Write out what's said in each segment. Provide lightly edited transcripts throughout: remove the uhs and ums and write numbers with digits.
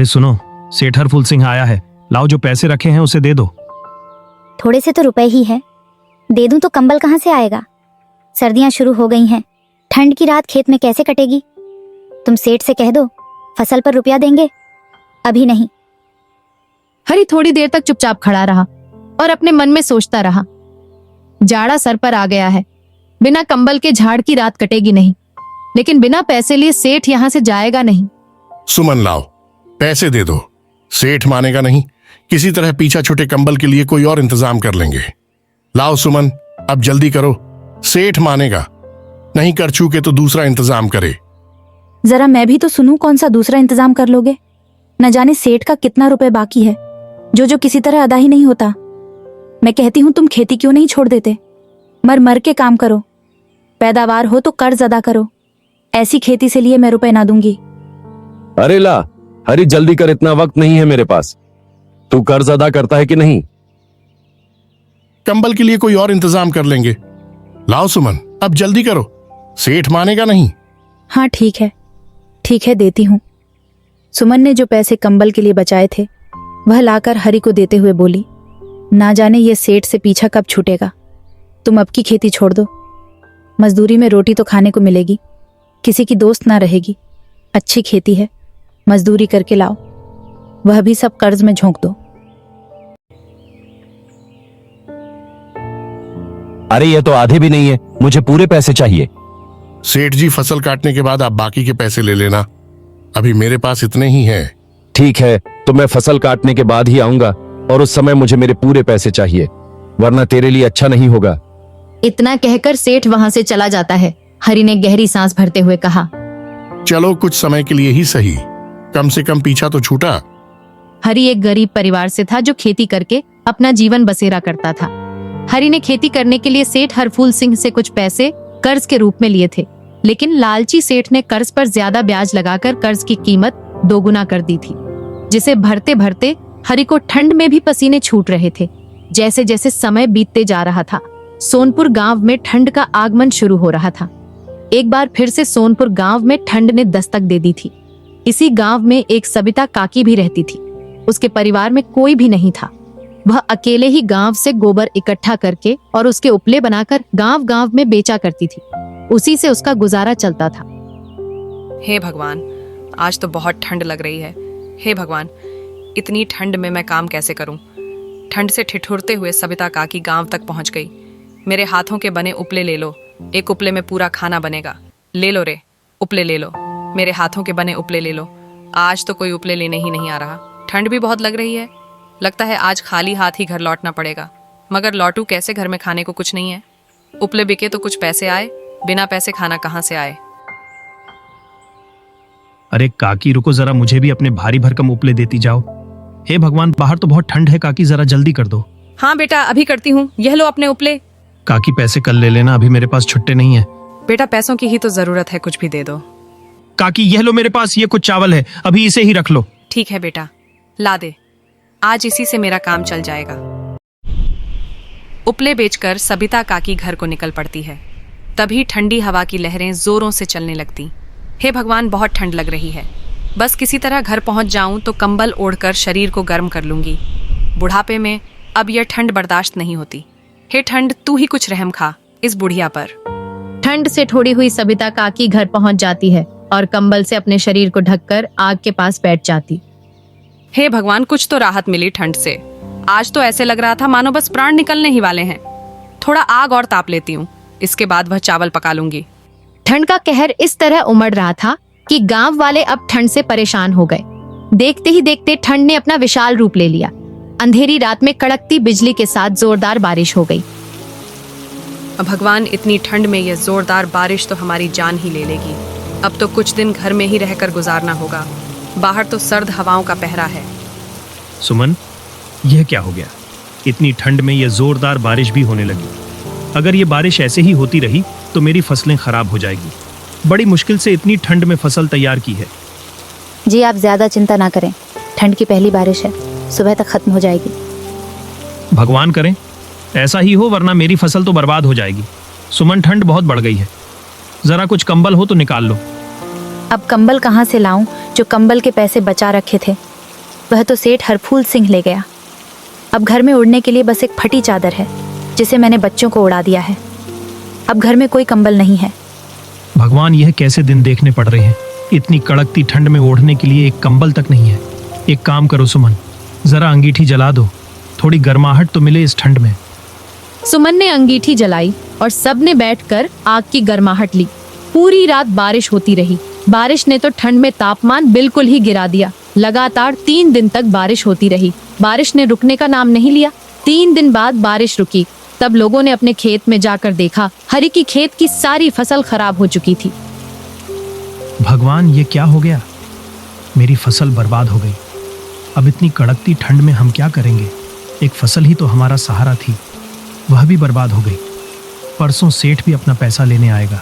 अरे सुनो, सेठ हरफूल सिंह आया है, लाओ जो पैसे रखे हैं उसे दे दो। थोड़े से तो रुपए ही है, दे दूं तो कंबल कहाँ से आएगा? सर्दियां शुरू हो गई हैं, ठंड की रात खेत में कैसे कटेगी? तुम सेठ से कह दो फसल पर रुपया देंगे, अभी नहीं। हरी थोड़ी देर तक चुपचाप खड़ा रहा और अपने मन में सोचता रहा। जाड़ा सर पर आ गया है, बिना कंबल के झाड़ की रात कटेगी नहीं, लेकिन बिना पैसे लिए सेठ यहाँ से जाएगा नहीं। सुमन लाओ, पैसे दे दो। सेठ मानेगा नहीं, किसी तरह पीछा छूटे कंबल के लिए कोई और इंतजाम कर लेंगे। लाओ सुमन, अब जल्दी करो, सेठ मानेगा नहीं, कर चूके तो दूसरा इंतजाम करे। जरा मैं भी तो सुनूं, कौन सा दूसरा इंतजाम कर लोगे? न जाने सेठ का कितना रुपए बाकी है, जो किसी तरह अदा ही नहीं होता। मैं कहती हूँ तुम खेती क्यों नहीं छोड़ देते, मर मर के काम करो, पैदावार हो तो कर्ज अदा करो। ऐसी खेती से लिए मैं रुपए ना दूंगी। अरे ला हरी, जल्दी कर, इतना वक्त नहीं है मेरे पास। तू कर्ज अदा करता है कि नहीं? कंबल के लिए कोई और इंतजाम कर लेंगे। लाओ सुमन, अब जल्दी करो, सेठ मानेगा नहीं। हाँ ठीक है, देती हूँ। सुमन ने जो पैसे कंबल के लिए बचाए थे वह लाकर हरि को देते हुए बोली, ना जाने ये सेठ से पीछा कब छूटेगा। तुम अब की खेती छोड़ दो, मजदूरी में रोटी तो खाने को मिलेगी, किसी की दोस्त ना रहेगी। अच्छी खेती है, मजदूरी करके लाओ, वह भी सब कर्ज में झोंक दो। अरे ये तो आधे भी नहीं है, मुझे पूरे पैसे चाहिए। सेठ जी, फसल काटने के बाद आप बाकी के पैसे ले लेना, अभी मेरे पास इतने ही हैं। ठीक है, तो मैं फसल काटने के बाद ही आऊंगा और उस समय मुझे मेरे पूरे पैसे चाहिए, वरना तेरे लिए अच्छा नहीं होगा। इतना कहकर सेठ वहां से चला जाता है। हरि ने गहरी सांस भरते हुए कहा, चलो कुछ समय के लिए ही सही, कम से कम पीछा तो छूटा। हरि एक गरीब परिवार से था जो खेती करके अपना जीवन बसेरा करता था। हरि ने खेती करने के लिए सेठ हरफूल सिंह से कुछ पैसे कर्ज के रूप में लिए थे, लेकिन लालची सेठ ने कर्ज पर ज्यादा ब्याज लगाकर कर्ज की कीमत दोगुना कर दी थी, जिसे भरते भरते हरि को ठंड में भी पसीने छूट रहे थे। जैसे जैसे समय बीतते जा रहा था, सोनपुर गांव में ठंड का आगमन शुरू हो रहा था। एक बार फिर से सोनपुर गांव में ठंड ने दस्तक दे दी थी। इसी गांव में एक सबिता काकी भी रहती थी। उसके परिवार में कोई भी नहीं था। वह अकेले ही गांव से गोबर इकट्ठा करके और उसके उपले बनाकर गांव गांव में बेचा करती थी। उसी से उसका गुजारा चलता था। हे भगवान, आज तो बहुत ठंड लग रही है। हे भगवान, इतनी ठंड में मैं काम कैसे करूं? ठंड से ठिठुरते हुए सबिता काकी गांव तक पहुंच गई। मेरे हाथों के बने उपले ले लो, एक उपले में पूरा खाना बनेगा। ले लो रे, उपले ले लो, मेरे हाथों के बने उपले ले लो। आज तो कोई उपले लेने ही नहीं आ रहा। ठंड भी बहुत लग रही है, लगता है आज खाली हाथ ही घर लौटना पड़ेगा। मगर लौटू कैसे, घर में खाने को कुछ नहीं है। उपले बिके तो कुछ पैसे आए, बिना पैसे खाना कहाँ से आए। अरे काकी रुको जरा, मुझे भी अपने भारी भरकम उपले देती जाओ। हे भगवान, बाहर तो बहुत ठंड है काकी, जरा जल्दी कर दो। हाँ बेटा, अभी करती हूँ, यह लो अपने उपले। काकी पैसे कल ले लेना, अभी मेरे पास छुट्टे नहीं है। बेटा पैसों की ही तो जरूरत है, कुछ भी दे दो। काकी यह लो मेरे पास, ये कुछ चावल है, अभी इसे ही रख लो। ठीक है बेटा, ला दे, आज इसी से मेरा काम चल जाएगा। उपले बेचकर सबिता काकी घर को निकल पड़ती है। तभी ठंडी हवा की लहरें जोरों से चलने लगती। हे भगवान, बहुत ठंड लग रही है, बस किसी तरह घर पहुंच जाऊं तो कंबल ओढ़कर शरीर को गर्म कर लूंगी। बुढ़ापे में अब यह ठंड बर्दाश्त नहीं होती। हे ठंड, तू ही कुछ रहम खा इस बुढ़िया पर। ठंड से ठोड़ी हुई सबिता काकी घर पहुंच जाती है और कंबल से अपने शरीर को ढककर आग के पास बैठ जाती। हे भगवान, कुछ तो राहत मिली ठंड से। आज तो ऐसे लग रहा था मानो बस प्राण निकलने ही वाले हैं। थोड़ा आग और ताप लेती हूँ, इसके बाद वह चावल पका लूंगी। ठंड का कहर इस तरह उमड़ रहा था कि गांव वाले अब ठंड से परेशान हो गए। देखते ही देखते ठंड ने अपना विशाल रूप ले लिया। अंधेरी रात में कड़कती बिजली के साथ जोरदार बारिश हो गई। भगवान, इतनी ठंड में यह जोरदार बारिश तो हमारी जान ही ले लेगी। अब तो कुछ दिन घर में ही रहकर गुजारना होगा, बाहर तो सर्द हवाओं का पहरा है। सुमन, यह क्या हो गया? इतनी ठंड में यह जोरदार बारिश भी होने लगी। अगर ये बारिश ऐसे ही होती रही तो मेरी फसलें खराब हो जाएगी। बड़ी मुश्किल से इतनी ठंड में फसल तैयार की है। जी आप ज्यादा चिंता ना करें, ठंड की पहली बारिश है, सुबह तक खत्म हो जाएगी। भगवान करें ऐसा ही हो, वरना मेरी फसल तो बर्बाद हो जाएगी। सुमन, ठंड बहुत बढ़ गई है, जरा कुछ कंबल हो तो निकाल लो। अब कंबल कहाँ से लाऊं? जो कंबल के पैसे बचा रखे थे वह तो सेठ हरफूल सिंह ले गया। अब घर में उड़ने के लिए बस एक फटी चादर है जिसे मैंने बच्चों को उड़ा दिया है। अब घर में कोई कंबल नहीं है। भगवान, यह कैसे दिन देखने पड़ रहे हैं। इतनी कड़कती ठंड में ओढ़ने के लिए एक कंबल तक नहीं है। एक काम करो सुमन, जरा अंगीठी जला दो, थोड़ी गर्माहट तो मिले इस ठंड में। सुमन ने अंगीठी जलाई और सबने बैठकर आग की गर्माहट ली। पूरी रात बारिश होती रही। बारिश ने तो ठंड में तापमान बिल्कुल ही गिरा दिया। लगातार 3 दिन तक बारिश होती रही। बारिश ने रुकने का नाम नहीं लिया। 3 दिन बाद बारिश रुकी। तब लोगों ने अपने खेत में जाकर देखा, हरी की खेत की सारी फसल खराब हो चुकी थी। भगवान, ये क्या हो गया? मेरी फसल बर्बाद हो गई। अब इतनी कड़कती ठंड में हम क्या करेंगे? एक फसल ही तो हमारा सहारा थी, वह भी बर्बाद हो गई। परसों सेठ भी अपना पैसा लेने आएगा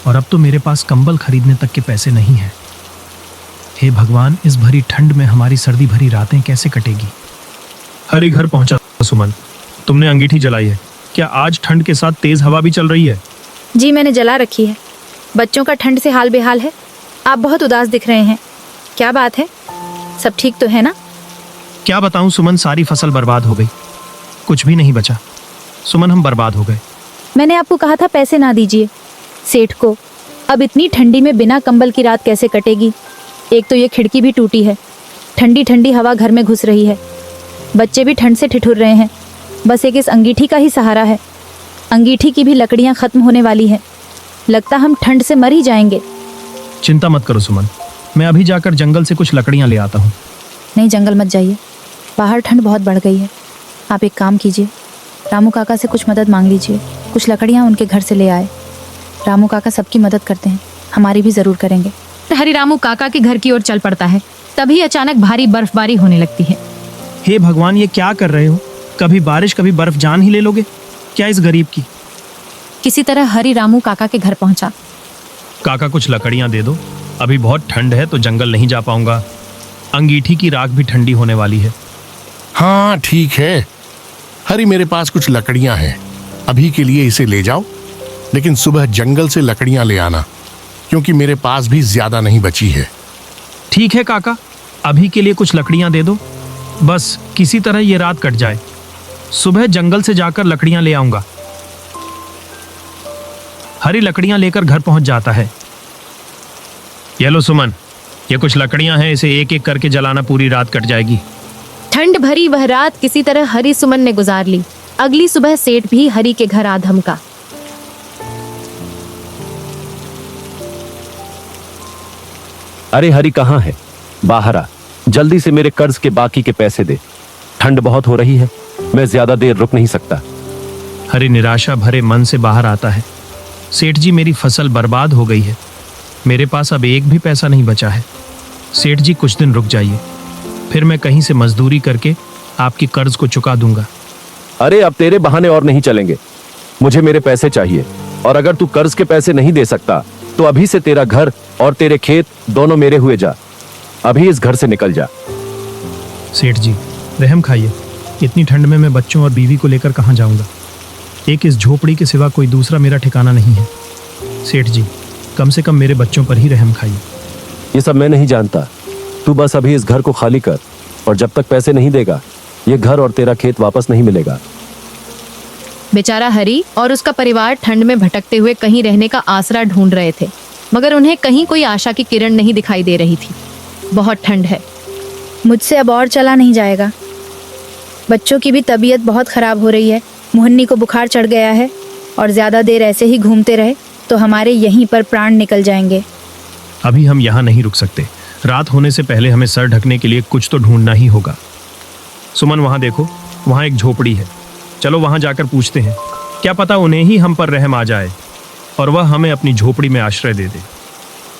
और अब तो मेरे पास कंबल खरीदने तक के पैसे नहीं हैं। हे भगवान, इस भरी ठंड में हमारी सर्दी भरी रातें कैसे कटेगी? हरी घर पहुंचा सुमन, तुमने अंगीठी जलाई है क्या? आज ठंड के साथ तेज हवा भी चल रही है। जी मैंने जला रखी है। बच्चों का ठंड से हाल बेहाल है। आप बहुत उदास दिख रहे हैं, क्या बात है? सब ठीक तो है ना? क्या बताऊं सुमन, सारी फसल बर्बाद हो गई, कुछ भी नहीं बचा। सुमन, हम बर्बाद हो गए। मैंने आपको कहा था पैसे ना दीजिए सेठ को। अब इतनी ठंडी में बिना कंबल की रात कैसे कटेगी? एक तो ये खिड़की भी टूटी है, ठंडी ठंडी हवा घर में घुस रही है। बच्चे भी ठंड से ठिठुर रहे हैं। बस एक इस अंगीठी का ही सहारा है। अंगीठी की भी लकड़ियां खत्म होने वाली हैं। लगता हम ठंड से मर ही जाएंगे। चिंता मत करो सुमन, मैं अभी जाकर जंगल से कुछ लकड़ियां ले आता हूँ। नहीं, जंगल मत जाइए, बाहर ठंड बहुत बढ़ गई है। आप एक काम कीजिए, रामू काका से कुछ मदद मांग लीजिए। कुछ लकड़ियां उनके घर से ले आए। रामू काका सबकी मदद करते हैं, हमारी भी ज़रूर करेंगे। हरी रामू काका के घर की ओर चल पड़ता है। तभी अचानक भारी बर्फबारी होने लगती है। हे भगवान, ये क्या कर रहे हो? कभी बारिश कभी बर्फ, जान ही ले लोगे क्या इस गरीब की? किसी तरह हरी रामू काका के घर पहुंचा। काका, कुछ लकड़ियां दे दो, अभी बहुत ठंड है तो जंगल नहीं जा पाऊंगा। अंगीठी की राख भी ठंडी होने वाली है। हाँ ठीक है हरी, मेरे पास कुछ लकड़ियां हैं, अभी के लिए इसे ले जाओ, लेकिन सुबह जंगल से लकड़ियां ले आना, क्योंकि मेरे पास भी ज्यादा नहीं बची है। ठीक है काका, अभी के लिए कुछ लकड़ियां दे दो, बस किसी तरह ये रात कट जाए। सुबह जंगल से जाकर लकड़ियां ले आऊंगा। हरी लकड़ियां लेकर घर पहुंच जाता है। ये लो सुमन, ये कुछ लकड़ियां हैं, इसे एक एक करके जलाना, पूरी रात कट जाएगी। ठंड भरी वह रात किसी तरह हरी सुमन ने गुजार ली। अगली सुबह सेठ भी हरी के घर आ धमका। अरे हरी कहाँ है? बाहर आ, जल्दी से मेरे कर्ज के बाकी के पैसे दे। ठंड बहुत हो रही है, मैं ज्यादा देर रुक नहीं सकता। हरी निराशा भरे मन से बाहर आता है। सेठ जी, मेरी फसल बर्बाद हो गई है, मेरे पास अब एक भी पैसा नहीं बचा है। सेठ जी, कुछ दिन रुक जाइए, फिर मैं कहीं से मजदूरी करके आपकी कर्ज को चुका दूंगा। अरे अब तेरे बहाने और नहीं चलेंगे, मुझे मेरे पैसे चाहिए। और अगर तू कर्ज के पैसे नहीं दे सकता तो अभी से तेरा घर और तेरे खेत दोनों मेरे हुए जा। अभी इस घर से निकल जा। सेठ जी, रहम खाइए, इतनी ठंड में मैं बच्चों और बीवी को लेकर कहाँ जाऊंगा? एक इस झोपड़ी के सिवा कोई दूसरा मेरा ठिकाना नहीं है। सेठ जी, कम से कम मेरे बच्चों पर ही रहम खाइए। ये सब मैं नहीं जानता, तू बस अभी इस घर को खाली कर, और जब तक पैसे नहीं देगा ये घर और तेरा खेत वापस नहीं मिलेगा। बेचारा हरी और उसका परिवार ठंड में भटकते हुए कहीं रहने का आसरा ढूंढ रहे थे, मगर उन्हें कहीं कोई आशा की किरण नहीं दिखाई दे रही थी। बहुत ठंड है। मुझसे अब और चला नहीं जाएगा। बच्चों की भी तबीयत बहुत खराब हो रही है। मुहन्नी को बुखार चढ़ गया है, और ज़्यादा देर ऐसे ही घूमते रहे तो हमारे यहीं पर प्राण निकल जाएंगे। अभी हम यहाँ नहीं रुक सकते, रात होने से पहले हमें सर ढकने के लिए कुछ तो ढूंढना ही होगा। सुमन, वहाँ देखो, वहाँ एक झोपड़ी है, चलो वहाँ जाकर पूछते हैं, क्या पता उन्हें ही हम पर रहम आ जाए और वह हमें अपनी झोपड़ी में आश्रय दे दे।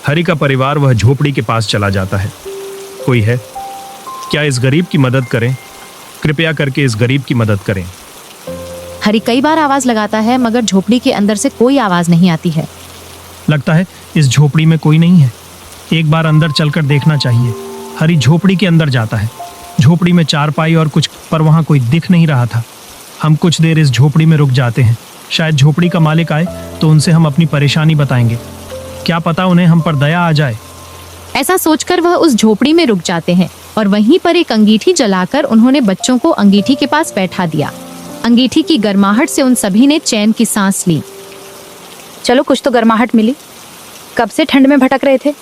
हरी का परिवार वह झोपड़ी के पास चला जाता है। कोई है क्या? इस गरीब की मदद करें, कृपया करके इस गरीब की मदद करें। हरी कई बार आवाज लगाता है, मगर झोपड़ी के अंदर से कोई आवाज नहीं आती है। लगता है इस झोपड़ी में कोई नहीं है, एक बार अंदर चलकर देखना चाहिए। हरी झोपड़ी के अंदर जाता है। झोपड़ी में चारपाई और कुछ, पर वहाँ कोई दिख नहीं रहा था। हम कुछ देर इस झोपड़ी में रुक जाते हैं, शायद झोपड़ी का मालिक आए तो उनसे हम अपनी परेशानी बताएंगे, क्या पता उन्हें हम पर दया आ जाए। ऐसा सोचकर वह उस झोपड़ी में रुक जाते हैं। और वहीं पर एक अंगीठी जलाकर उन्होंने बच्चों को अंगीठी के पास बैठा दिया। अंगीठी की गर्माहट से उन सभी ने चैन की सांस ली। चलो कुछ तो गर्माहट मिली। कब से ठंड में भटक रहे थे।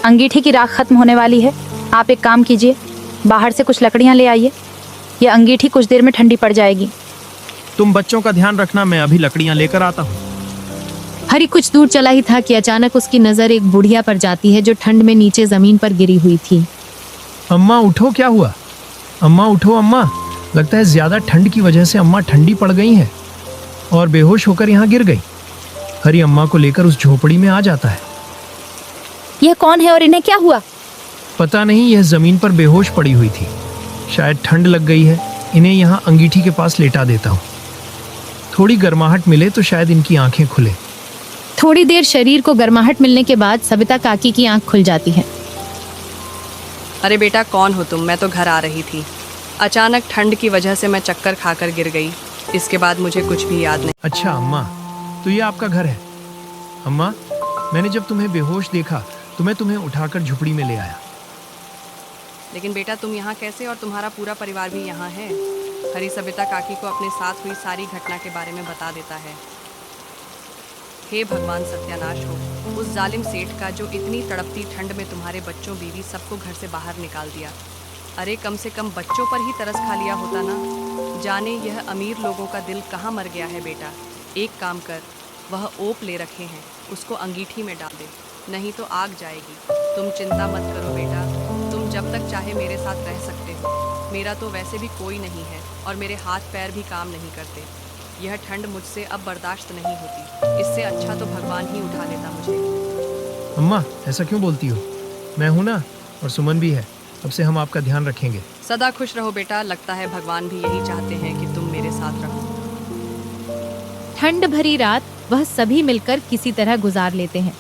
अंगीठी की राख खत्म होने वाली है। आप एक काम कीजिए, बाहर से कुछ लकड़ियां ले आइए। यह अंगीठी कुछ देर में ठंडी पड़ जाएगी। तुम बच्चों का ध्यान रखना, मैं अभी लकड़ियां लेकर आता हूँ। हरी कुछ दूर चला ही था कि अचानक उसकी नजर एक बुढ़िया पर जाती है जो ठंड में नीचे जमीन पर गिरी हुई थी। अम्मा उठो, क्या हुआ? अम्मा उठो अम्मा, लगता है ज्यादा ठंड की वजह से अम्मा ठंडी पड़ गई हैं और बेहोश होकर यहाँ गिर गई। हरी अम्मा को लेकर उस झोपड़ी में आ जाता है। यह कौन है और इन्हें क्या हुआ? पता नहीं, यह जमीन पर बेहोश पड़ी हुई थी। शायद ठंड लग गई है। इन्हें यहाँ अंगीठी के पास लेटा देता हूँ, थोड़ी गर्माहट मिले तो शायद इनकी आंखें खुले। थोड़ी देर शरीर को गर्माहट मिलने के बाद सविता काकी की आंख खुल जाती है। अरे बेटा, कौन हो तुम? मैं तो घर आ रही थी। अचानक ठंड की वजह से मैं चक्कर खाकर गिर गई। इसके बाद मुझे कुछ भी याद नहीं। अच्छा अम्मा, तो ये आपका घर है? अम्मा, मैंने जब तुम्हें बेहोश देखा तो मैं तुम्हें उठाकर झुपड़ी में ले आया। लेकिन बेटा, तुम यहाँ कैसे? और तुम्हारा पूरा परिवार भी यहाँ है। हरी सविता काकी को अपने साथ हुई सारी घटना के बारे में बता देता है। हे भगवान, सत्यानाश हो उस जालिम सेठ का जो इतनी तड़पती ठंड में तुम्हारे बच्चों बीवी सबको घर से बाहर निकाल दिया। अरे कम से कम बच्चों पर ही तरस खा लिया होता ना। जाने यह अमीर लोगों का दिल कहाँ मर गया है। बेटा एक काम कर, वह ओप ले रखे हैं, उसको अंगीठी में डाल दे, नहीं तो आग जाएगी। तुम चिंता मत करो बेटा, तुम जब तक चाहे मेरे साथ रह सकते हो। मेरा तो वैसे भी कोई नहीं है और मेरे हाथ पैर भी काम नहीं करते। यह ठंड मुझसे अब बर्दाश्त नहीं होती। इससे अच्छा तो भगवान ही उठा लेता मुझे। अम्मा, ऐसा क्यों बोलती हो? मैं हूं ना, और सुमन भी है। अब से हम आपका ध्यान रखेंगे। सदा खुश रहो बेटा, लगता है भगवान भी यही चाहते हैं कि तुम मेरे साथ रहो। ठंड भरी रात वह सभी मिलकर किसी तरह गुजार लेते हैं।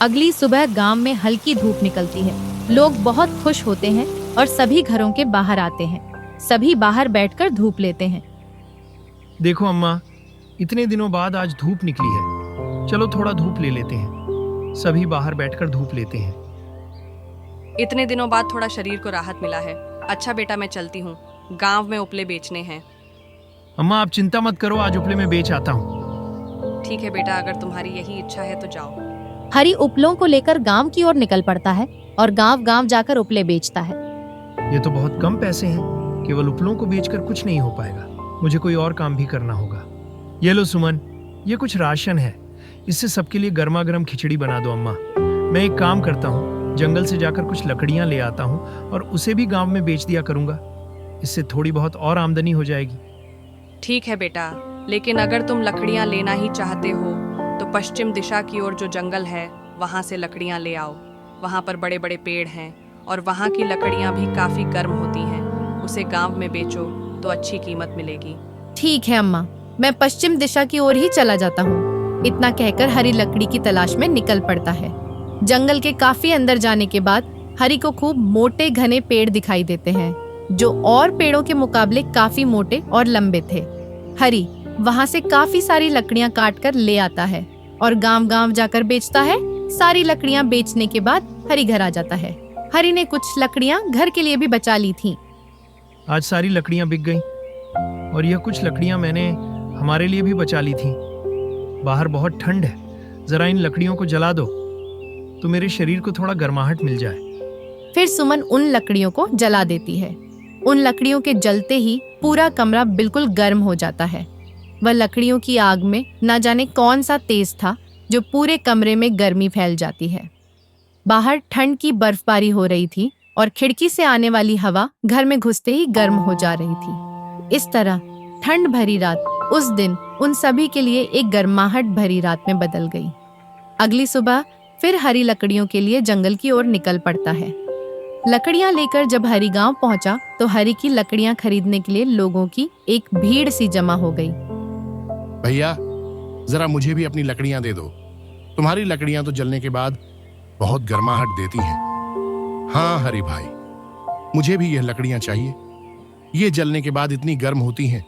अगली सुबह गांव में हल्की धूप निकलती है। लोग बहुत खुश होते हैं और सभी घरों के बाहर आते हैं। सभी बाहर बैठकर धूप लेते हैं। देखो अम्मा, इतने दिनों बाद आज धूप निकली है, चलो थोड़ा धूप ले लेते हैं। सभी बाहर बैठकर धूप लेते हैं। इतने दिनों बाद थोड़ा शरीर को राहत मिला है। अच्छा बेटा, मैं चलती हूँ, गांव में उपले बेचने हैं। अम्मा आप चिंता मत करो, आज उपले में बेच आता हूँ। ठीक है बेटा, अगर तुम्हारी यही इच्छा है तो जाओ। हरी उपलों को लेकर गांव की ओर निकल पड़ता है और गांव गांव जाकर उपले बेचता है। ये तो बहुत कम पैसे हैं, केवल उपलों को बेचकर कुछ नहीं हो पाएगा। मुझे कोई और काम भी करना होगा। ये लो सुमन, ये कुछ राशन है, इससे सबके लिए गर्मा गर्म खिचड़ी बना दो अम्मा। मैं एक काम करता हूँ, जंगल से जाकर कुछ लकड़ियाँ ले आता हूँ और उसे भी गांव में बेच दिया करूँगा। इससे थोड़ी बहुत और आमदनी हो जाएगी। ठीक है बेटा, लेकिन अगर तुम लकड़ियाँ लेना ही चाहते हो तो पश्चिम दिशा की ओर जो जंगल है वहाँ से लकड़ियाँ ले आओ। वहाँ पर बड़े बड़े पेड़ हैं और वहाँ की लकड़ियाँ भी काफ़ी गर्म होती हैं। उसे गांव में बेचो तो अच्छी कीमत मिलेगी। ठीक है अम्मा, मैं पश्चिम दिशा की ओर ही चला जाता हूँ। इतना कहकर हरी लकड़ी की तलाश में निकल पड़ता है। जंगल के काफी अंदर जाने के बाद हरी को खूब मोटे घने पेड़ दिखाई देते हैं जो और पेड़ों के मुकाबले काफी मोटे और लंबे थे। हरी वहाँ से काफी सारी लकड़ियाँ काट कर ले आता है और गांव गांव जाकर बेचता है। सारी लकड़ियाँ बेचने के बाद हरी घर आ जाता है। हरी ने कुछ लकड़ियाँ घर के लिए भी बचा ली थीं। आज सारी लकड़ियाँ बिक गईं और यह कुछ लकड़ियाँ मैंने हमारे लिए भी बचा ली थीं। बाहर बहुत ठंड है, जरा इन लकड़ियों को जला दो तो मेरे शरीर को थोड़ा गर्माहट मिल जाए। फिर सुमन उन लकड़ियों को जला देती है। उन लकड़ियों के जलते ही पूरा कमरा बिल्कुल गर्म हो जाता है। वह लकड़ियों की आग में न जाने कौन सा तेज था जो पूरे कमरे में गर्मी फैल जाती है। बाहर ठंड की बर्फबारी हो रही थी और खिड़की से आने वाली हवा घर में घुसते ही गर्म हो जा रही थी। इस तरह ठंड भरी रात उस दिन उन सभी के लिए एक गर्माहट भरी रात में बदल गई। अगली सुबह फिर हरी लकड़ियों के लिए जंगल की ओर निकल पड़ता है। लकड़ियां लेकर जब हरी गांव पहुंचा तो हरी की लकड़ियां खरीदने के लिए लोगों की एक भीड़ सी जमा हो गई। भैया जरा मुझे भी अपनी लकड़ियां दे दो। तुम्हारी लकड़ियां तो जलने के बाद बहुत गर्माहट देती हैं। हाँ हरी भाई, मुझे भी यह लकड़ियां चाहिए। ये जलने के बाद इतनी गर्म होती हैं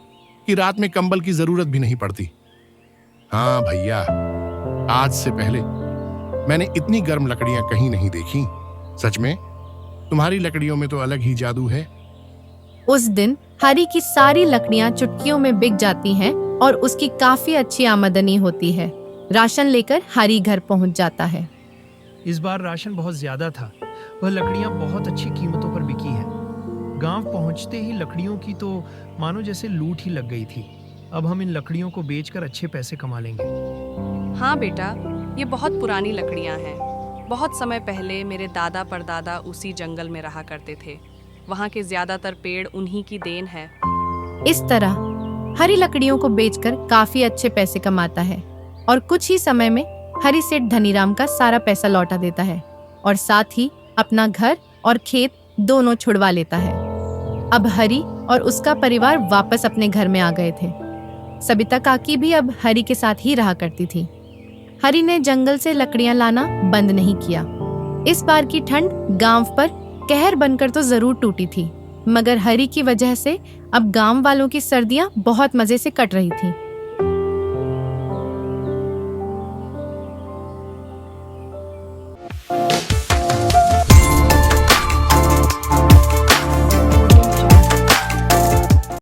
कि रात में कंबल की जरूरत भी नहीं पड़ती। हाँ भैया, आज से पहले मैंने इतनी गर्म लकड़ियां कहीं नहीं देखी। सच में तुम्हारी लकड़ियों में तो अलग ही जादू है। उस दिन हरी की सारी लकड़ियां चुटकियों में बिक जाती हैं और उसकी काफी अच्छी आमदनी होती है। राशन लेकर हरी घर पहुंच जाता है। इस बार राशन बहुत ज्यादा था। वह लकड़ियां बहुत अच्छी कीमतों पर बिकी हैं। गांव पहुंचते ही लकड़ियों की तो मानो जैसे लूट ही लग गई थी। अब हम इन लकड़ियों को बेचकर अच्छे पैसे कमा लेंगे। हाँ बेटा, ये बहुत पुरानी लकड़ियाँ हैं। बहुत समय पहले मेरे दादा परदादा उसी जंगल में रहा करते थे। वहाँ के ज्यादातर पेड़ उन्हीं की देन है। इस तरह हरी लकड़ियों को बेचकर काफी अच्छे पैसे कमाता है और कुछ ही समय में हरी सेठ धनीराम का सारा पैसा लौटा देता है और साथ ही अपना घर और खेत दोनों छुड़वा लेता है। अब हरी और उसका परिवार वापस अपने घर में आ गए थे। सबिता काकी भी अब हरी के साथ ही रहा करती थी। हरी ने जंगल से लकड़ियां लाना बंद नहीं किया। इस बार की ठंड गांव पर कहर बनकर तो जरूर टूटी थी, मगर हरी की वजह से अब गांव वालों की सर्दियां बहुत मजे से कट रही थी।